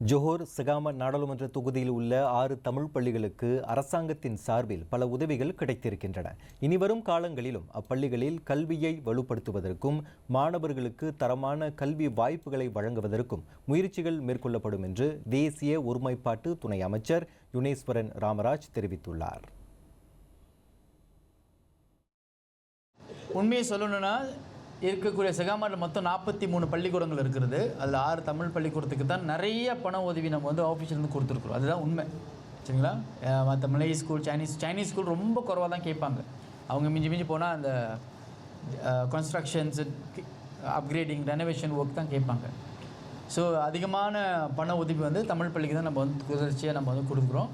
Johor சகாம நாடாளுமன்ற தொகுதியில் உள்ள 6 தமிழ் பள்ளிகளுக்கு அரசாங்கத்தின் சார்பில் பல உதவிகள் கிடைத்திருக்கின்றன. இனிவரும் காலங்களிலும் அப்பள்ளிகளில் கல்வியை வலுப்படுத்துவதற்கும் மாணவர்களுக்கு தரமான கல்வி வாய்ப்புகளை வழங்குவதற்கும் முயற்சிகள் மேற்கொள்ளப்படும் என்று தேசிய ஒருமைப்பாட்டு துணை அமைச்சர் யுனேஸ்வரன் ராமராஜ் தெரிவித்துள்ளார். உண்மையை சொல்லணும்னா இருக்கக்கூடிய சகாமாவில் மொத்தம் 43 பள்ளிக்கூடங்கள் இருக்கிறது. அதில் 6 தமிழ் பள்ளிக்கூடத்துக்கு தான் நிறைய பண உதவி நம்ம ஆஃபீஸ்லேருந்து கொடுத்துருக்குறோம். அதுதான் உண்மை, சரிங்களா? மற்ற மலை ஸ்கூல், சைனீஸ் ஸ்கூல் ரொம்ப குறைவாக தான் கேட்பாங்க. அவங்க மிஞ்சி போனால் அந்த கன்ஸ்ட்ரக்ஷன்ஸ், அப்கிரேடிங், ரெனோவேஷன் ஒர்க் தான் கேட்பாங்க. ஸோ அதிகமான பண உதவி தமிழ் பள்ளிக்கு தான் நம்ம தொடர்ச்சியாக நம்ம கொடுக்குறோம்.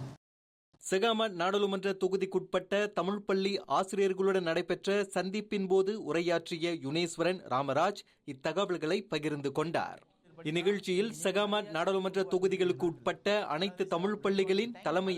சகாம நாடாளுமன்ற தொகுதிக்குட்பட்ட தமிழ் பள்ளி ஆசிரியர்களுடன் நடைபெற்ற சந்திப்பின் போது உரையாற்றிய யுனேஸ்வரன் ராமராஜ் இத்தகவல்களை பகிர்ந்து கொண்டார். இந்நிகழ்ச்சியில் சகாம நாடாளுமன்ற தொகுதிகளுக்கு உட்பட்ட அனைத்து தமிழ் பள்ளிகளின் தலைமை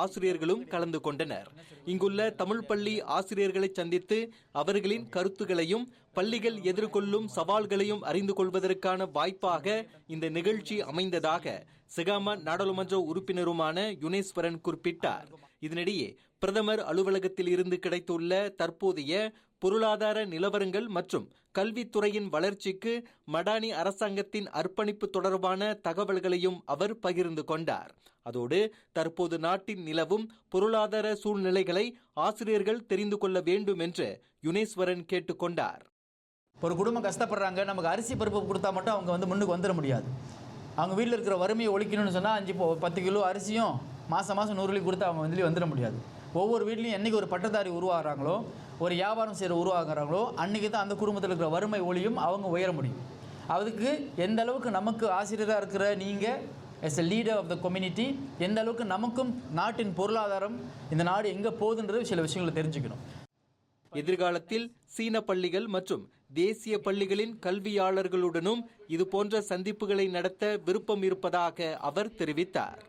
ஆசிரியர்களும் கலந்து கொண்டனர். இங்குள்ள தமிழ் பள்ளி ஆசிரியர்களை சந்தித்து அவர்களின் கருத்துகளையும் பள்ளிகள் எதிர்கொள்ளும் சவால்களையும் அறிந்து கொள்வதற்கான வாய்ப்பாக இந்த நிகழ்ச்சி அமைந்ததாக சகாம நாடாளுமன்ற உறுப்பினருமான யுனேஸ்வரன் குறிப்பிட்டார். இதனிடையே பிரதமர் அலுவலகத்தில் இருந்து கிடைத்துள்ள தற்போதைய பொருளாதார நிலவரங்கள் மற்றும் கல்வித்துறையின் வளர்ச்சிக்கு மடானி அரசாங்கத்தின் அர்ப்பணிப்பு தொடர்பான தகவல்களையும் அவர் பகிர்ந்து கொண்டார். அதோடு தற்போது நாட்டின் நிலவும் பொருளாதார சூழ்நிலைகளை ஆசிரியர்கள் தெரிந்து கொள்ள வேண்டும் என்று யுனேஸ்வரன் கேட்டுக்கொண்டார். ஒரு குடும்பம் கஷ்டப்படுறாங்க, நமக்கு அரிசி பருப்பு கொடுத்தா மட்டும் அவங்க முன்னுக்கு வந்துட முடியாது. அவங்க வீட்டில் இருக்கிற வறுமையை ஒழிக்கணும்னு சொன்னால் 10 கிலோ அரிசியும் மாதம் 100 கொடுத்து அவங்க வந்துட முடியாது. ஒவ்வொரு வீட்லையும் என்றைக்கு ஒரு பட்டதாரி உருவாகிறாங்களோ, ஒரு வியாபாரம் செய்கிற உருவாகிறாங்களோ, அன்றைக்கி தான் அந்த குடும்பத்தில் இருக்கிற வறுமை ஒளியும் அவங்க உயர முடியும். அதுக்கு எந்த அளவுக்கு நமக்கு ஆசிரியராக இருக்கிற நீங்கள் as a leader of the community, எந்த அளவுக்கு நமக்கும் நாட்டின் பொருளாதாரம், இந்த நாடு எங்கே போகுதுன்றது சில விஷயங்களை தெரிஞ்சுக்கணும். எதிர்காலத்தில் சீன பள்ளிகள் மற்றும் தேசிய பள்ளிகளின் கல்வியாளர்களுடனும் இதுபோன்ற சந்திப்புகளை நடத்த விருப்பம் இருப்பதாக அவர் தெரிவித்தார்.